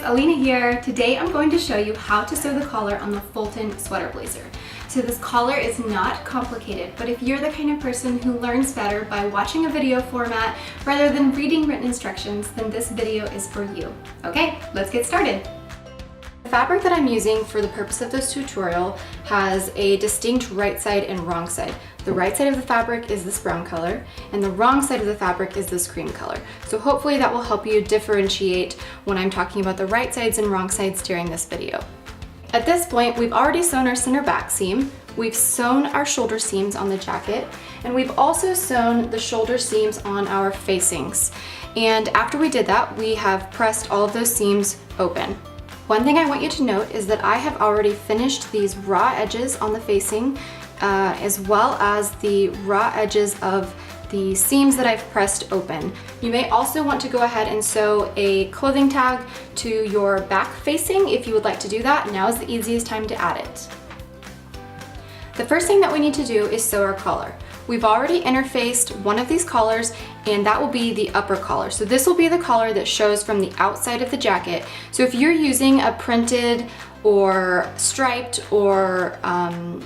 Alina here. Today I'm going to show you how to sew the collar on the Fulton sweater blazer. So this collar is not complicated, but if you're the kind of person who learns better by watching a video format rather than reading written instructions, then this video is for you. Okay, let's get started. The fabric that I'm using for the purpose of this tutorial has a distinct right side and wrong side. The right side of the fabric is this brown color, and the wrong side of the fabric is this cream color. So hopefully that will help you differentiate when I'm talking about the right sides and wrong sides during this video. At this point, we've already sewn our center back seam, we've sewn our shoulder seams on the jacket, and we've also sewn the shoulder seams on our facings. And after we did that, we have pressed all of those seams open. One thing I want you to note is that I have already finished these raw edges on the facing as well as the raw edges of the seams that I've pressed open. You may also want to go ahead and sew a clothing tag to your back facing if you would like to do that. Now is the easiest time to add it. The first thing that we need to do is sew our collar. We've already interfaced one of these collars, and that will be the upper collar. So this will be the collar that shows from the outside of the jacket. So if you're using a printed or striped or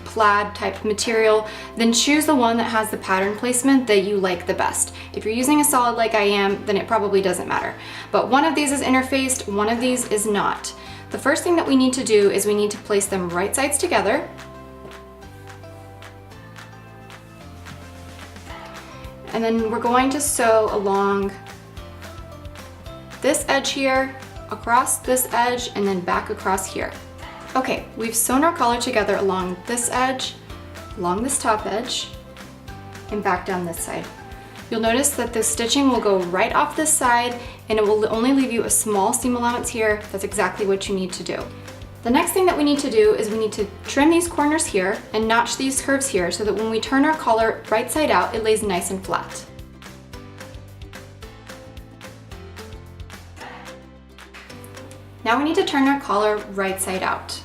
plaid type material, then choose the one that has the pattern placement that you like the best. If you're using a solid like I am, then it probably doesn't matter. But one of these is interfaced, one of these is not. The first thing that we need to do is we need to place them right sides together. And then we're going to sew along this edge here, across this edge, and then back across here. Okay, we've sewn our collar together along this edge, along this top edge, and back down this side. You'll notice that the stitching will go right off this side, and it will only leave you a small seam allowance here. That's exactly what you need to do. The next thing that we need to do is we need to trim these corners here and notch these curves here so that when we turn our collar right side out, it lays nice and flat. Now we need to turn our collar right side out.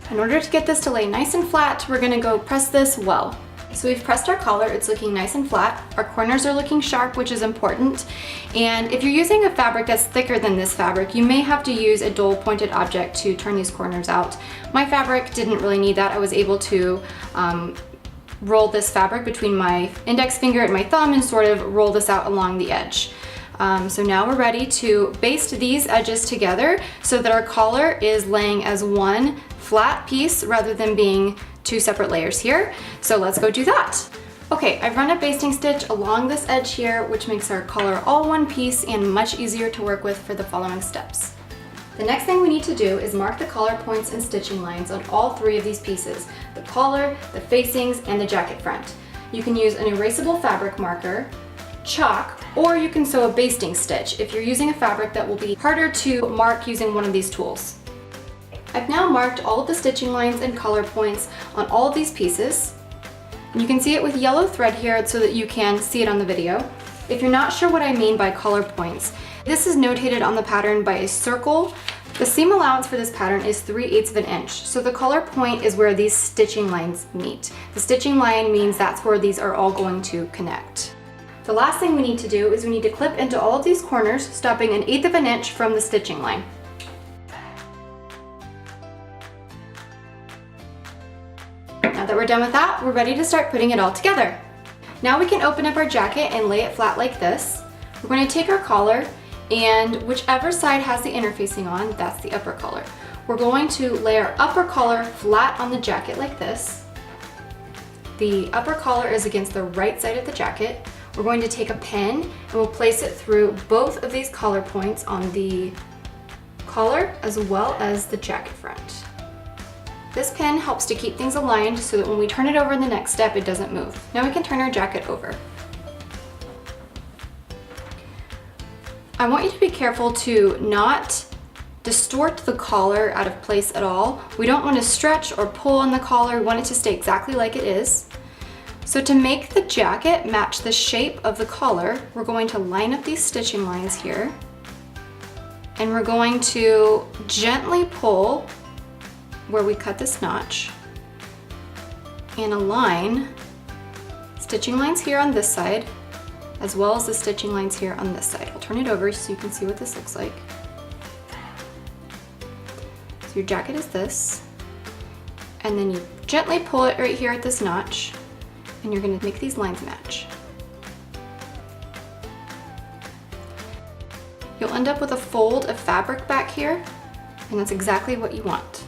In order to get this to lay nice and flat, we're gonna go press this well. So we've pressed our collar, it's looking nice and flat. Our corners are looking sharp, which is important. And if you're using a fabric that's thicker than this fabric, you may have to use a dull pointed object to turn these corners out. My fabric didn't really need that. I was able to roll this fabric between my index finger and my thumb and sort of roll this out along the edge. So now we're ready to baste these edges together so that our collar is laying as one flat piece rather than being two separate layers here. So let's go do that. Okay, I've run a basting stitch along this edge here, which makes our collar all one piece and much easier to work with for the following steps. The next thing we need to do is mark the collar points and stitching lines on all three of these pieces: the collar, the facings, and the jacket front. You can use an erasable fabric marker, chalk, or you can sew a basting stitch if you're using a fabric that will be harder to mark using one of these tools. I've now marked all of the stitching lines and collar points on all of these pieces. And you can see it with yellow thread here so that you can see it on the video. If you're not sure what I mean by collar points, this is notated on the pattern by a circle. The seam allowance for this pattern is 3/8 of an inch. So the collar point is where these stitching lines meet. The stitching line means that's where these are all going to connect. The last thing we need to do is we need to clip into all of these corners, stopping 1/8 of an inch from the stitching line. Now that we're done with that, we're ready to start putting it all together. Now we can open up our jacket and lay it flat like this. We're going to take our collar, and whichever side has the interfacing on, that's the upper collar. We're going to lay our upper collar flat on the jacket like this. The upper collar is against the right side of the jacket. We're going to take a pin and we'll place it through both of these collar points on the collar as well as the jacket front. This pin helps to keep things aligned so that when we turn it over in the next step, it doesn't move. Now we can turn our jacket over. I want you to be careful to not distort the collar out of place at all. We don't want to stretch or pull on the collar. We want it to stay exactly like it is. So to make the jacket match the shape of the collar, we're going to line up these stitching lines here, and we're going to gently pull where we cut this notch and align stitching lines here on this side as well as the stitching lines here on this side. I'll turn it over so you can see what this looks like. So your jacket is this, and then you gently pull it right here at this notch, and you're gonna make these lines match. You'll end up with a fold of fabric back here, and that's exactly what you want.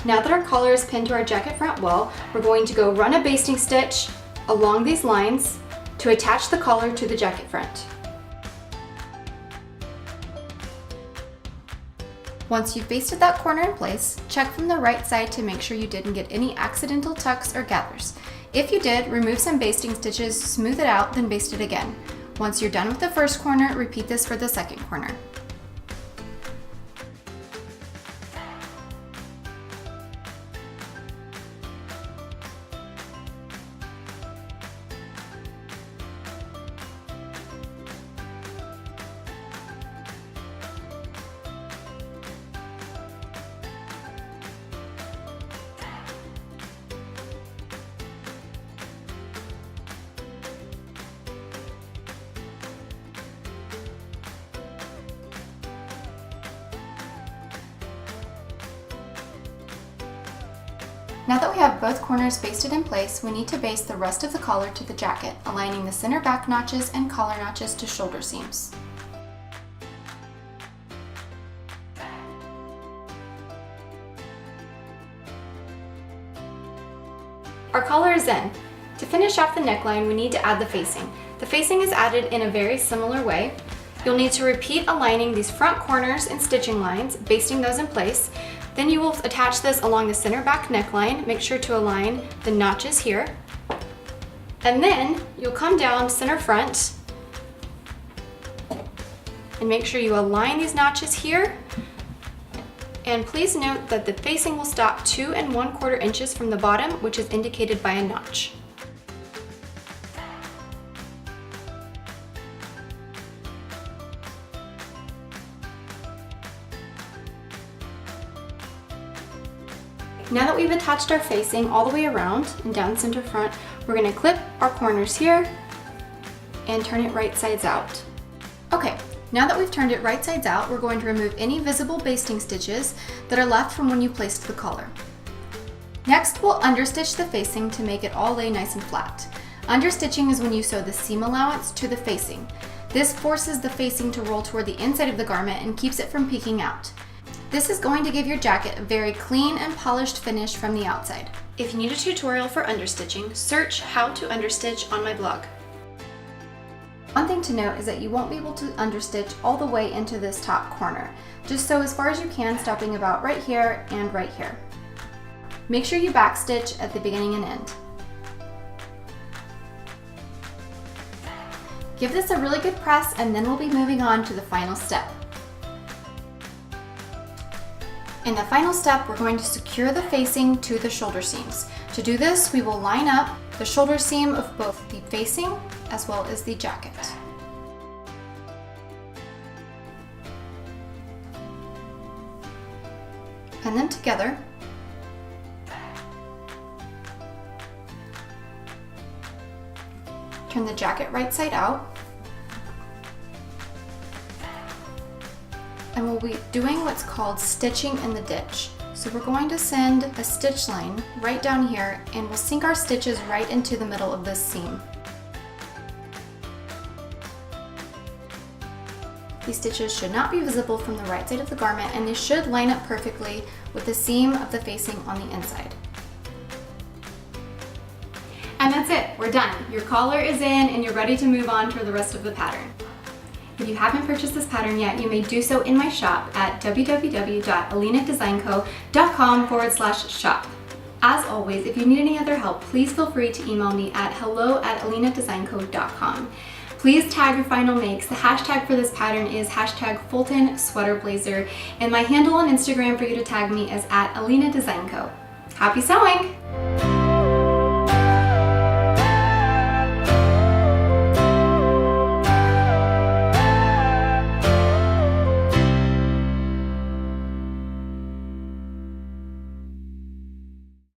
Now that our collar is pinned to our jacket front wall, we're going to go run a basting stitch along these lines to attach the collar to the jacket front. Once you've basted that corner in place, check from the right side to make sure you didn't get any accidental tucks or gathers. If you did, remove some basting stitches, smooth it out, then baste it again. Once you're done with the first corner, repeat this for the second corner. Now that we have both corners basted in place, we need to baste the rest of the collar to the jacket, aligning the center back notches and collar notches to shoulder seams. Our collar is in. To finish off the neckline, we need to add the facing. The facing is added in a very similar way. You'll need to repeat aligning these front corners and stitching lines, basting those in place. Then you will attach this along the center back neckline. Make sure to align the notches here. And then you'll come down center front and make sure you align these notches here. And please note that the facing will stop 2 1/4 inches from the bottom, which is indicated by a notch. Now that we've attached our facing all the way around and down center front, we're going to clip our corners here and turn it right sides out. Okay, now that we've turned it right sides out, we're going to remove any visible basting stitches that are left from when you placed the collar. Next, we'll understitch the facing to make it all lay nice and flat. Understitching is when you sew the seam allowance to the facing. This forces the facing to roll toward the inside of the garment and keeps it from peeking out. This is going to give your jacket a very clean and polished finish from the outside. If you need a tutorial for understitching, search how to understitch on my blog. One thing to note is that you won't be able to understitch all the way into this top corner. Just sew as far as you can, stopping about right here and right here. Make sure you backstitch at the beginning and end. Give this a really good press, and then we'll be moving on to the final step. In the final step, we're going to secure the facing to the shoulder seams. To do this, we will line up the shoulder seam of both the facing as well as the jacket. And then together, turn the jacket right side out. And we'll be doing what's called stitching in the ditch. So we're going to send a stitch line right down here, and we'll sink our stitches right into the middle of this seam. These stitches should not be visible from the right side of the garment, and they should line up perfectly with the seam of the facing on the inside. And that's it, we're done. Your collar is in and you're ready to move on for the rest of the pattern. If you haven't purchased this pattern yet, you may do so in my shop at www.alinadesignco.com/shop. As always, if you need any other help, please feel free to email me at hello@alinadesignco.com. Please tag your final makes. The hashtag for this pattern is #Fulton Sweater Blazer, and my handle on Instagram for you to tag me is @AlinaDesignCo. Happy sewing!